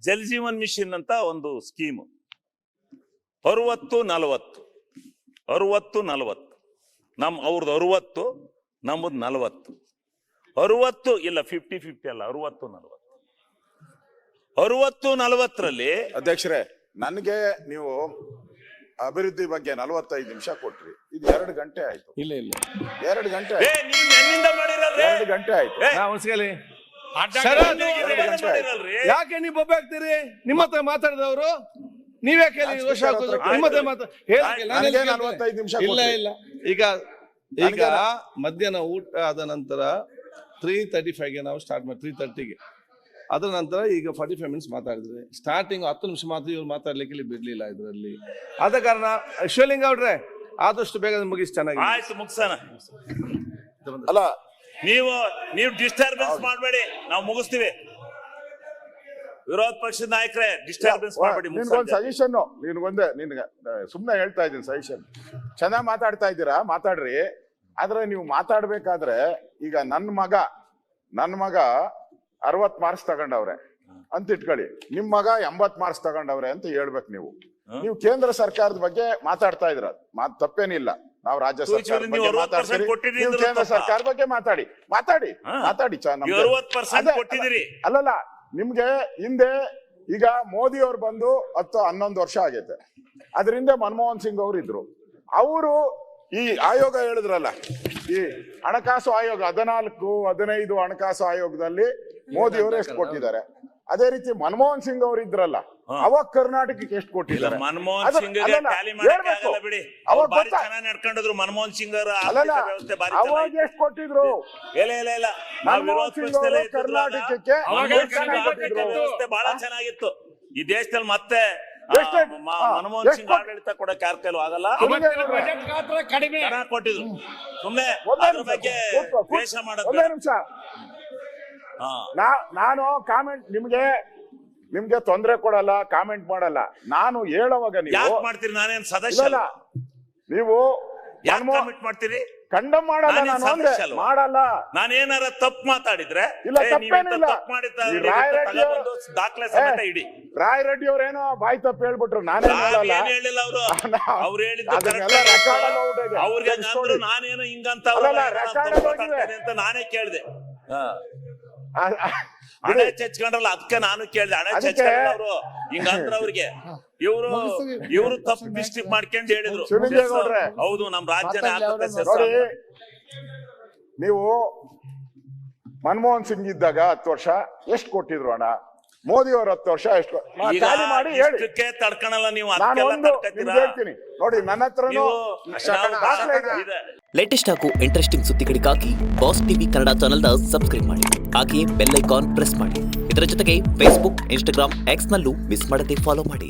Jal Jeevan mission ಅಂತ ಒಂದು scheme 60-40 ಅವ್ರದ್ದು 60 ನಮ್ಮದು 40 ಇಲ್ಲ 50-50 ಅಲ್ಲ 60-40 ಅಧ್ಯಕ್ಷರೇ, ನನಗೆ ನೀವು ಅಭಿವೃದ್ಧಿ ಬಗ್ಗೆ 45 ನಿಮಿಷ ಕೊಟ್ರಿ. ಇದು 2 ಗಂಟೆ ಆಯ್ತು. ಇಲ್ಲ 2 ಗಂಟೆ ನೀವ್ ಗಂಟೆ ಆಯ್ತು. ಒಂದ್ಸಲಿ ಮಾಡಿರಲ್ರಿ. ಯಾಕೆ ನೀವು ಬೊಬ್ಬೆ ಹಾಕ್ತೀರಿ? ನಿಮ್ಮ ಹತ್ರ ಮಾತಾಡಿದವರು ನೀವೇ ಕೇಳಿ. ರೋಷ ಹಾಕೋದು ನಿಮ್ಮ ಹತ್ರ ನನಗೆ 45 ನಿಮಿಷ ಇಲ್ಲ ಈಗ ಮಧ್ಯಾಹ್ನ ಊಟ ಆದ ನಂತರ 3:35ಗೆ ನಾವು ಸ್ಟಾರ್ಟ್ ಮಾಡಿ 3:30ಗೆ. ಅದರ ನಂತರ ಈಗ 45 ಮಿನಿಟ್ಸ್ ಮಾತಾಡಿದ್ರೆ ಸ್ಟಾರ್ಟಿಂಗ್ 10 ನಿಮಿಷ ಮಾತ್ರ ಇವ್ರು ಮಾತಾಡ್ಲಿಕ್ಕೆ ಇಲ್ಲಿ ಬಿಡ್ಲಿಲ್ಲ ಇದರಲ್ಲಿ. ಆದ ಕಾರಣ ಶಿವಲಿಂಗ ಅವ್ರೆ ಆದಷ್ಟು ಬೇಗ ಮುಗಿಸಿ ಚೆನ್ನಾಗಿ. ಆಯ್ತು, ಮುಗಿಸೋಣ. ಅಲ್ಲ, ನೀವು ಡಿಸ್ಟರ್ಬೆನ್ಸ್ ಮಾಡಬೇಡಿ, ನಾವು ಮುಗಿಸ್ತೀವಿ. ವಿರೋಧ ಪಕ್ಷದ ನಾಯಕರೇ ಡಿಸ್ಟರ್ಬೆನ್ಸ್ ಮಾಡಬೇಡಿ. ನಿನ್ಗೊಂದು ಸಜೆಷನ್, ನಿನ್ಗೆ ಸುಮ್ಮನೆ ಹೇಳ್ತಾ ಇದ್ದೀನಿ ಸಜೆಷನ್. ಚೆನ್ನಾಗಿ ಮಾತಾಡ್ತಾ ಇದ್ದೀರಾ, ಮಾತಾಡ್ರಿ. ಆದ್ರೆ ನೀವು ಮಾತಾಡ್ಬೇಕಾದ್ರೆ ಈಗ ನನ್ನ ಮಗ 60 ಮಾರ್ಕ್ಸ್ ತಗೊಂಡವ್ರೆ ಅಂತ ಇಟ್ಕೊಳ್ಳಿ, ನಿಮ್ ಮಗ 80 ಮಾರ್ಕ್ಸ್ ತಗೊಂಡವ್ರೆ ಅಂತ ಹೇಳ್ಬೇಕು. ನೀವು ಕೇಂದ್ರ ಸರ್ಕಾರದ ಬಗ್ಗೆ ಮಾತಾಡ್ತಾ ಇದ್ರ, ತಪ್ಪೇನಿಲ್ಲ. ನಾವು ರಾಜ್ಯ ಸರ್ಕಾರದ ಬಗ್ಗೆ ಮಾತಾಡ್ತೀವಿ, ನೀವು ಕೇಂದ್ರ ಸರ್ಕಾರದ ಬಗ್ಗೆ ಮಾತಾಡಿ. ಅಲ್ಲಲ್ಲ, ನಿಮ್ಗೆ ಹಿಂದೆ ಈಗ ಮೋದಿ ಅವ್ರು ಬಂದು 10-11 ವರ್ಷ ಆಗೈತೆ. ಅದರಿಂದ ಮನಮೋಹನ್ ಸಿಂಗ್ ಅವರು ಇದ್ರು. ಅವರು ಈ ಆಯೋಗ ಹೇಳಿದ್ರಲ್ಲ, ಈ ಹಣಕಾಸು ಆಯೋಗ 14-15 ಹಣಕಾಸು ಆಯೋಗದಲ್ಲಿ ಮೋದಿ ಅವರು ಎಷ್ಟು ಕೊಟ್ಟಿದ್ದಾರೆ. ಅದೇ ರೀತಿ ಮನಮೋಹನ್ ಸಿಂಗ್ ಅವರು ಇದ್ರಲ್ಲ, ಅವಾಗ ಕರ್ನಾಟಕಕ್ಕೆ ಎಷ್ಟು ಕೊಟ್ಟಿದ್ದಾರೆ. ಮನಮೋಹನ್ ಸಿಂಗ್ ಅವಾಗ ಮನಮೋಹನ್ ಸಿಂಗ್ ಅವಾಗ ಎಷ್ಟು ಕೊಟ್ಟಿದ್ರು. ಮನಮೋಹನ್ ಸಿಂಗ್ ಅವರು ಕರ್ನಾಟಕಕ್ಕೆ ಬಹಳ ಚೆನ್ನಾಗಿತ್ತು ಈ ದೇಶದಲ್ಲಿ. ಮತ್ತೆ ಮನಮೋಹನ್ ಸಿಂಗ್ ಆಡಳಿತ ಕೊಡಕ್ಕೆ ಯಾರ ಕೈಲೂ ಆಗಲ್ಲ. ಕೊಟ್ಟಿದ್ರು. ಸುಮ್ಮನೆ ಬಗ್ಗೆ ದ್ವೇಷ ಮಾಡೋದು. ನಾನು ಕಾಮೆಂಟ್ ನಿಮ್ಗೆ ತೊಂದರೆ ಕೊಡಲ್ಲ, ಕಾಮೆಂಟ್ ಮಾಡಲ್ಲ. ನಾನು ಹೇಳುವಾಗ ನೀವು ಮಾಡ್ತೀರಿ, ನಾನೇನ್ ಸದಸ್ಯ ಅಲ್ಲ. ನೀವು ಮಾಡ್ತೀರಿ, ಕಂಡಮ್ ಮಾಡಲ್ಲ. ನಾನು ಮಾಡಲ್ಲ. ನಾನೇನಾರ ತಪ್ಪು ಮಾತಾಡಿದ್ರೆ ಇಲ್ಲ, ತಪ್ಪೇನಿಲ್ಲ. ದಾಖಲೆ ಸಮೇತ ಇಡಿ. ರಾಯ್ ರೆಡ್ಡಿ ಅವ್ರೇನೋ ಬಾಯಿ ತಪ್ಪು ಹೇಳ್ಬಿಟ್ರು, ನಾನೇನು ಹೇಳಿಲ್ಲ. ಅವ್ರು ಹೇಳಿದ್ದು ನಾನೇನೋ ಹಿಂಗಂತ ಅಂತ ನಾನೇ ಕೇಳಿದೆ. ಹಣ ಚಚ್ಕೊಂಡ್ರಲ್ಲ, ಅದಕ್ಕೆ ನಾನು ಕೇಳಿದೆ. ಹಣ ಚಚ್ಕೊಂಡ್ರ ಅವ್ರು ಹಿಂಗಂದ್ರ ಅವ್ರಿಗೆ ಇವರು ತಪ್ಪು ಮಿಸ್ಟೇಕ್ ಮಾಡ್ಕೊಂಡು ಹೇಳಿದ್ರು. ಹೌದು, ನಮ್ ರಾಜ್ಯನೇ ನೋಡಿ, ನೀವು ಮನಮೋಹನ್ ಸಿಂಗ್ ಇದ್ದಾಗ 10 ವರ್ಷ ಎಷ್ಟು ಕೊಟ್ಟಿದ್ರು ಹಣ? ಮೋದಿ ಅವರು 10 ವರ್ಷ ಎಷ್ಟು ಮಾಡಿ ಹೇಳಿ. ತಡ್ಕೊಳಲ್ಲ ನೀವು. ಹೇಳ್ತೀನಿ ನೋಡಿ, ನನ್ನ ಹತ್ರ ಲೇಟೆಸ್ಟ್ ಹಾಗೂ ಇಂಟ್ರೆಸ್ಟಿಂಗ್ ಸುದ್ದಿಗಳಿಗಾಗಿ ಬಾಸ್ ಟಿವಿ ಕನ್ನಡ ಚಾನೆಲ್ನ ಸಬ್ಸ್ಕ್ರೈಬ್ ಮಾಡಿ. ಹಾಗೆಯೇ ಬೆಲ್ ಐಕಾನ್ ಪ್ರೆಸ್ ಮಾಡಿ. ಇದರ ಜೊತೆಗೆ ಫೇಸ್ಬುಕ್, ಇನ್ಸ್ಟಾಗ್ರಾಮ್, ಎಕ್ಸ್ ನಲ್ಲೂ ಮಿಸ್ ಮಾಡದೆ ಫಾಲೋ ಮಾಡಿ.